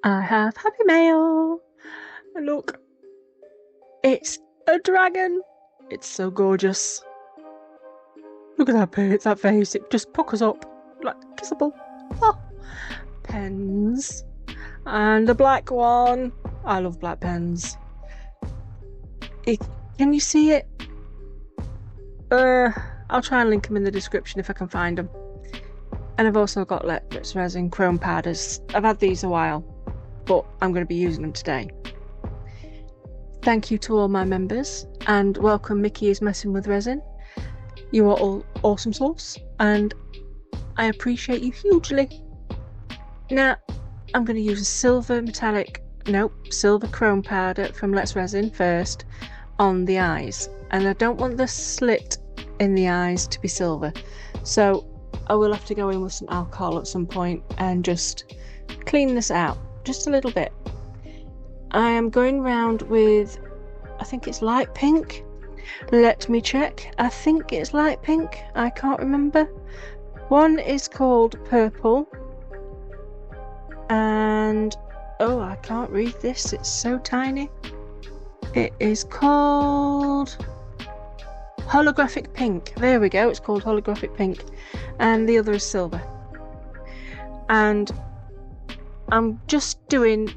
I have happy mail. Look, it's a dragon. It's so gorgeous. Look at that face. It just puckers up like kissable. Oh. Pens. And the black one. I love black pens. Can you see it? I'll try and link them in the description if I can find them. And I've also got Resin chrome powders. I've had these a while, but I'm going to be using them today. Thank you to all my members, and welcome Mickey is Messing with Resin. You are all awesome sauce, and I appreciate you hugely. Now, I'm going to use a silver chrome powder from Let's Resin first on the eyes, and I don't want the slit in the eyes to be silver, so I will have to go in with some alcohol at some point and just clean this out just a little bit. I am going round with, I think it's light pink. Let me check. I think it's light pink. I can't remember. One is called purple. And, oh, I can't read this. It's so tiny. It is called holographic pink. There we go. It's called holographic pink. And the other is silver. And I'm just doing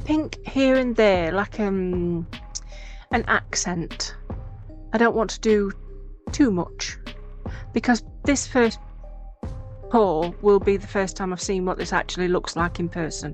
pink here and there, like an accent. I don't want to do too much, because this first pour will be the first time I've seen what this actually looks like in person.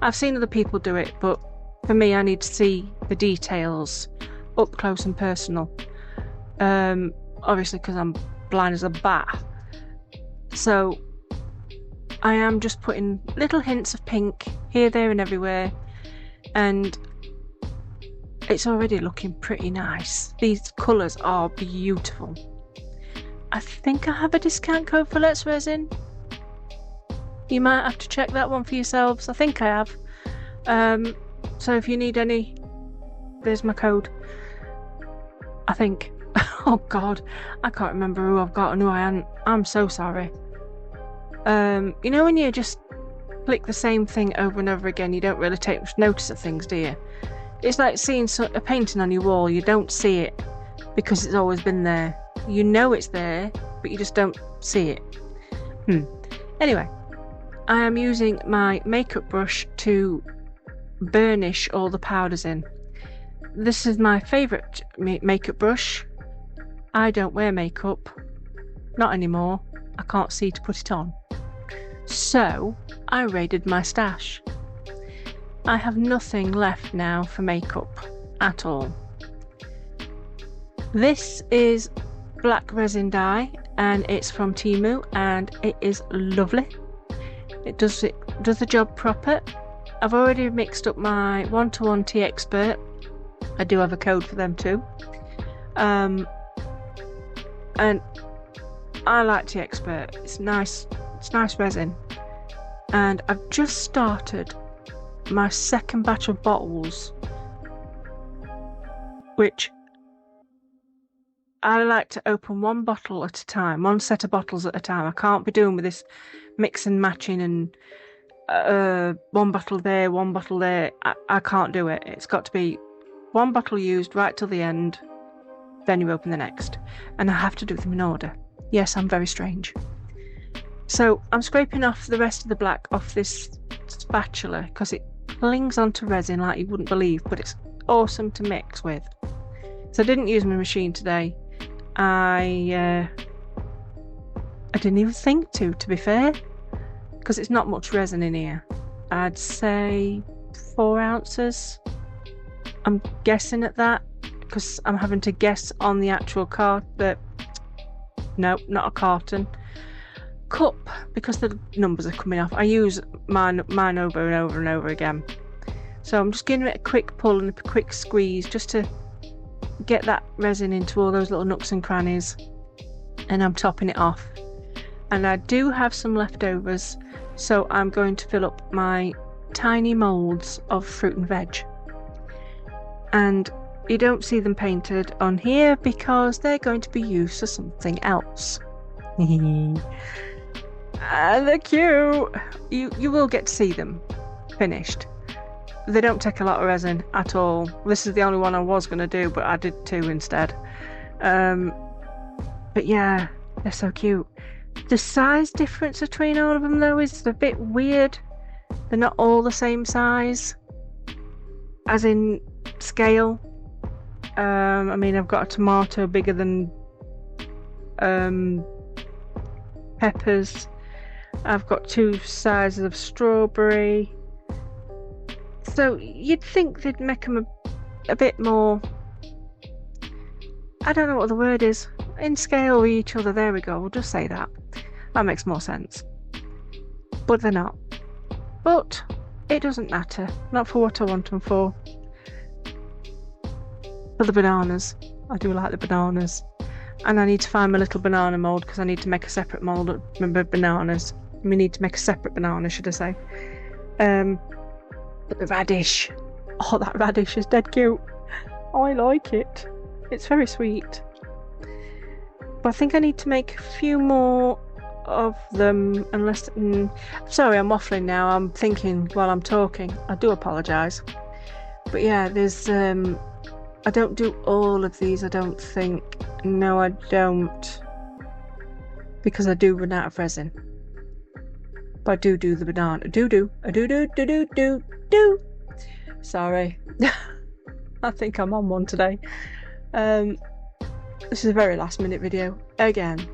I've seen other people do it, but for me, I need to see the details up close and personal. Obviously, because I'm blind as a bat. So I am just putting little hints of pink here, there and everywhere, and it's already looking pretty nice. These colours are beautiful. I think I have a discount code for Let's Resin. You might have to check that one for yourselves. I think I have. So if you need any, there's my code. I think. Oh God, I can't remember who I've got and who I haven't. I'm so sorry. You know when you just click the same thing over and over again, you don't really take much notice of things, do you? It's like seeing a painting on your wall. You don't see it because it's always been there. You know it's there, but you just don't see it. Anyway, I am using my makeup brush to burnish all the powders in. This is my favourite makeup brush. I don't wear makeup. Not anymore. I can't see to put it on. So, I raided my stash. I have nothing left now for makeup at all. This is black resin dye, and it's from Temu, and it is lovely. It does the job proper. I've already mixed up my 1-to-1 Tea Expert. I do have a code for them too. And I like Tea Expert. It's nice resin. And I've just started my second batch of bottles, which I like to open one bottle at a time, one set of bottles at a time. I can't be doing with this mix and matching and one bottle there, one bottle there. I can't do it. It's got to be one bottle used right till the end, then you open the next. And I have to do them in order. Yes, I'm very strange. So I'm scraping off the rest of the black off this spatula because it clings onto resin like you wouldn't believe, but it's awesome to mix with. So I didn't use my machine today. I didn't even think to be fair, because it's not much resin in here. I'd say 4 ounces. I'm guessing at that because I'm having to guess on the actual no, not a carton. Cup, because the numbers are coming off. I use mine over and over and over again. So I'm just giving it a quick pull and a quick squeeze just to get that resin into all those little nooks and crannies, and I'm topping it off. And I do have some leftovers, so I'm going to fill up my tiny moulds of fruit and veg. And you don't see them painted on here because they're going to be used for something else. And they're cute. You will get to see them. finished. They don't take a lot of resin at all. This is the only one I was going to do, but I did 2 instead. But yeah, they're so cute. The size difference between all of them though is a bit weird. They're not all the same size, as in scale. I mean, I've got a tomato bigger than peppers. I've got 2 sizes of strawberry. So you'd think they'd make them a bit more, I don't know what the word is, in scale with each other. There we go, we'll just say that. That makes more sense. But they're not. But it doesn't matter. Not for what I want them for. For the bananas. I do like the bananas. And I need to find my little banana mould because I need to make a separate mould of my bananas. We need to make a separate banana, should I say. But the radish. Oh, that radish is dead cute. I like it. It's very sweet. But I think I need to make a few more of them, unless sorry, I'm waffling now. I'm thinking while I'm talking. I do apologise. But yeah, there's I don't do all of these, I don't think. No, I don't, because I do run out of resin. But I do the banana. I do. Sorry. I think I'm on one today. This is a very last minute video again.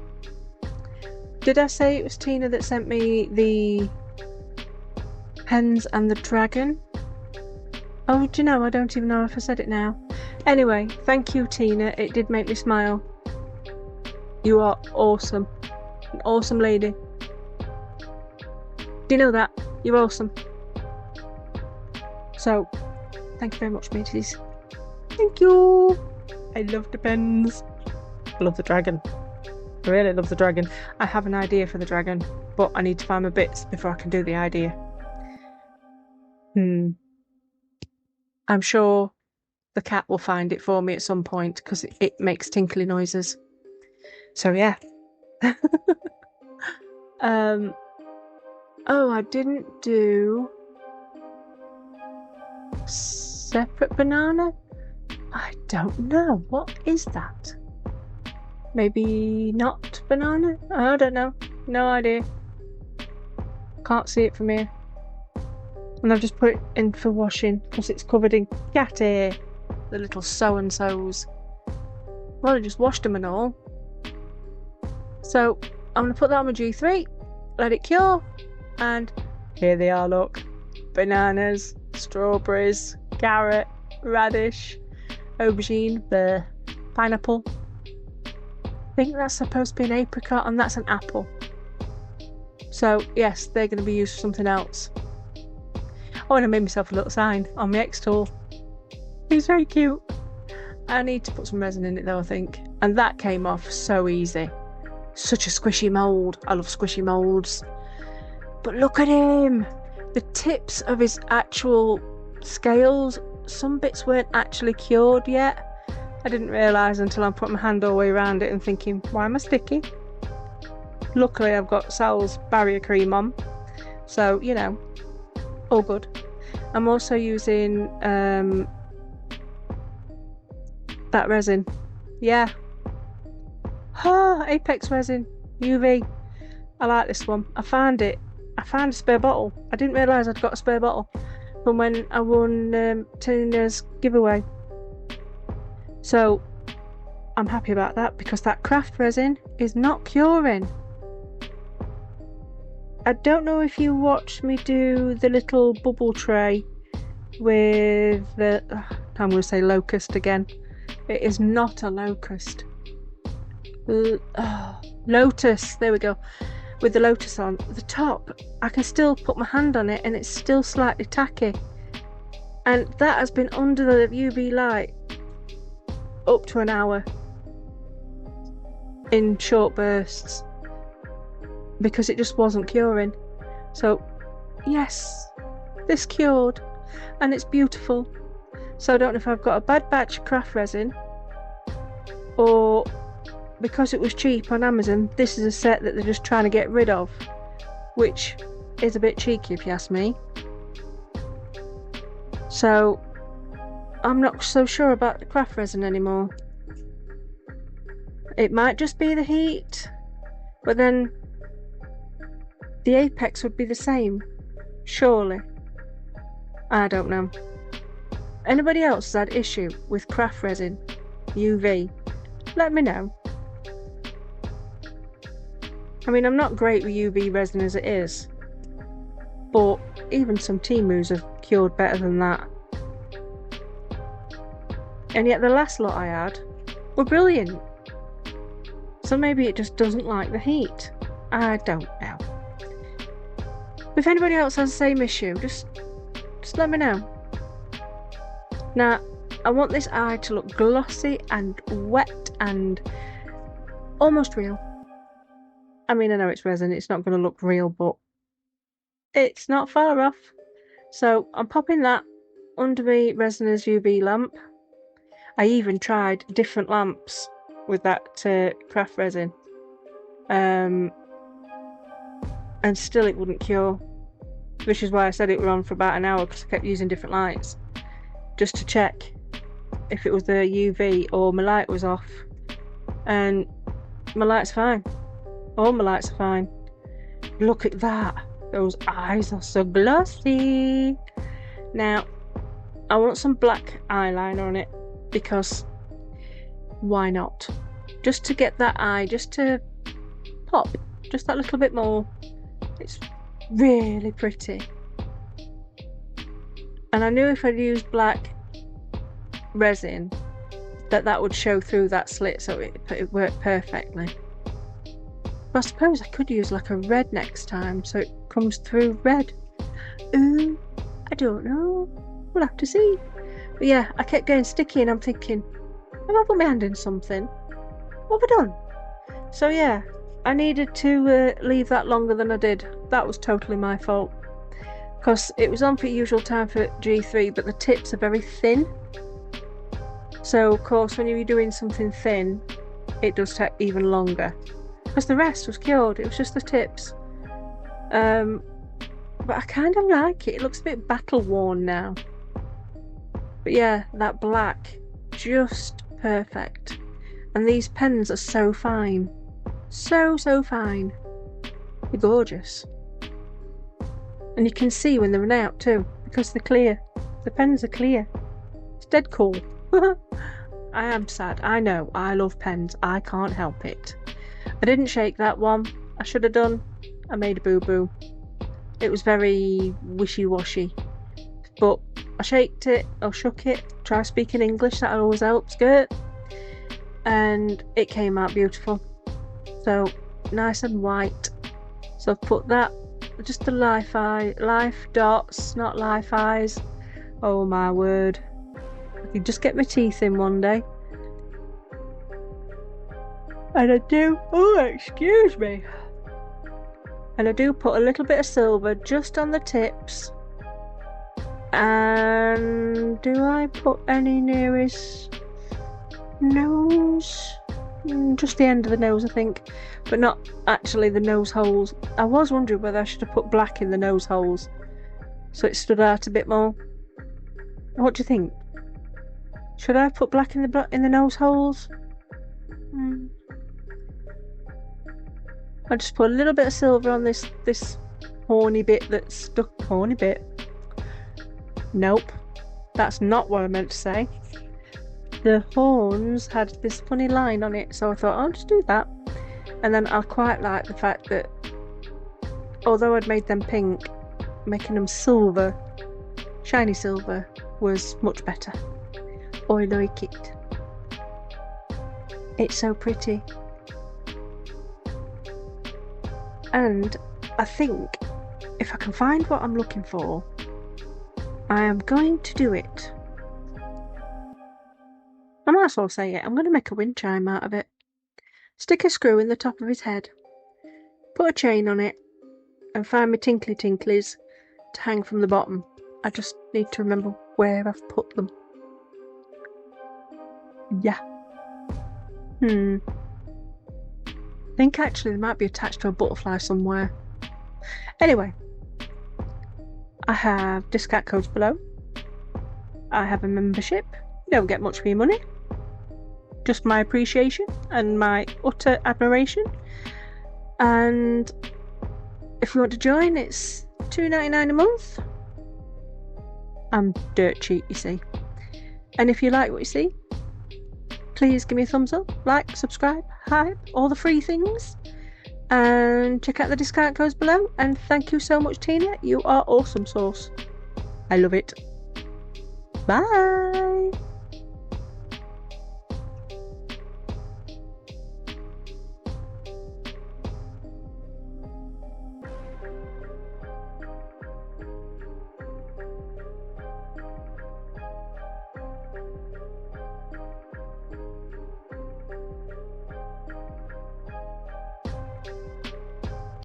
Did I say it was Tina that sent me the hens and the dragon? Oh, do you know, I don't even know if I said it now. Anyway, thank you, Tina. It did make me smile. You are awesome. An awesome lady. Do you know that? You're awesome. So, thank you very much, mateys. Thank you. I love the pens. I love the dragon. I really love the dragon. I have an idea for the dragon, but I need to find my bits before I can do the idea. I'm sure the cat will find it for me at some point because it makes tinkly noises. So yeah. Oh, I didn't do separate banana? I don't know. What is that? Maybe not banana? I don't know. No idea. Can't see it from here. And I've just put it in for washing because it's covered in cat hair. The little so-and-sos. Well, I just washed them and all. So I'm going to put that on my G3, let it cure, and here they are, look. Bananas, strawberries, carrot, radish, aubergine, the pineapple. I think that's supposed to be an apricot and that's an apple. So yes, they're going to be used for something else. Oh, and I made myself a little sign on my X tool. It's very cute. I need to put some resin in it though, I think. And that came off so easy. Such a squishy mould. I love squishy moulds. But look at him. The tips of his actual scales, some bits weren't actually cured yet. I didn't realise until I put my hand all the way around it and thinking, why am I sticky? Luckily I've got Sal's barrier cream on. So, you know, all good. I'm also using that resin. Yeah. Apex resin. UV. I like this one. I found it. I found a spare bottle. I didn't realise I'd got a spare bottle from when I won Tina's giveaway. So I'm happy about that because that craft resin is not curing. I don't know if you watched me do the little bubble tray with the, I'm going to say locust again. It is not a locust. Lotus, there we go. With the lotus on the top, I can still put my hand on it and it's still slightly tacky. And that has been under the UV light up to an hour in short bursts because it just wasn't curing. So yes, this cured and it's beautiful. So I don't know if I've got a bad batch of craft resin or because it was cheap on Amazon, this is a set that they're just trying to get rid of, which is a bit cheeky if you ask me. So I'm not so sure about the craft resin anymore. It might just be the heat, but then the apex would be the same, surely. I don't know. Anybody else has had issue with craft resin UV? Let me know. I mean, I'm not great with UV resin as it is, but even some Temus have cured better than that. And yet the last lot I had were brilliant. So maybe it just doesn't like the heat. I don't know. If anybody else has the same issue, just let me know. Now, I want this eye to look glossy and wet and almost real. I mean, I know it's resin, it's not going to look real, but it's not far off. So I'm popping that under my Resin's UV lamp. I even tried different lamps with that craft resin. And still it wouldn't cure. Which is why I said it were on for about an hour, because I kept using different lights. Just to check if it was the UV or my light was off. And my light's fine. All my lights are fine. Look at that. Those eyes are so glossy. Now, I want some black eyeliner on it, because why not? Just to get that eye, just to pop just that little bit more. It's really pretty. And I knew if I'd used black resin that would show through that slit, so it worked perfectly. But I suppose I could use like a red next time, so it comes through red. Ooh, I don't know. We'll have to see. But yeah, I kept getting sticky and I'm thinking, have I put my hand in something? What have I done? So yeah, I needed to leave that longer than I did. That was totally my fault. Because it was on for usual time for G3, but the tips are very thin. So of course when you're doing something thin, it does take even longer. Because the rest was cured, it was just the tips. But I kind of like it. It looks a bit battle worn now. But yeah, that black, just perfect. And these pens are so fine. So fine. They're gorgeous. And you can see when they're out too, because they're clear. The pens are clear. It's dead cool. I am sad. I know. I love pens. I can't help it. I didn't shake that one. I should have done. I made a boo-boo. It was very wishy-washy. But I shaked it, or shook it. Try speaking English, that always helps, Gert. And it came out beautiful. So, nice and white. So I've put that, just the life dots, not life eyes. Oh my word. I could just get my teeth in one day. And I do, excuse me. And I do put a little bit of silver just on the tips. And do I put any near his nose? Just the end of the nose, I think. But not actually the nose holes. I was wondering whether I should have put black in the nose holes, so it stood out a bit more. What do you think? Should I put black in the nose holes? I just put a little bit of silver on this horny bit that's stuck. Horny bit? Nope, that's not what I meant to say. The horns had this funny line on it, so I thought I'll just do that. And then I quite like the fact that although I'd made them pink, making them silver, shiny silver, was much better. I like it. It's so pretty. And I think if I can find what I'm looking for, I am going to do it. I might as well say it. I'm going to make a wind chime out of it. Stick a screw in the top of his head, put a chain on it, and find my tinkly tinklies to hang from the bottom. I just need to remember where I've put them. Yeah. I think actually they might be attached to a butterfly somewhere. Anyway, I have discount codes below. I have a membership. You don't get much for your money. Just my appreciation and my utter admiration. And if you want to join, it's $2.99 a month. I'm dirt cheap, you see. And if you like what you see, please give me a thumbs up, like, subscribe, hype, all the free things. And check out the discount codes below. And thank you so much, Tina. You are awesome sauce. I love it. Bye.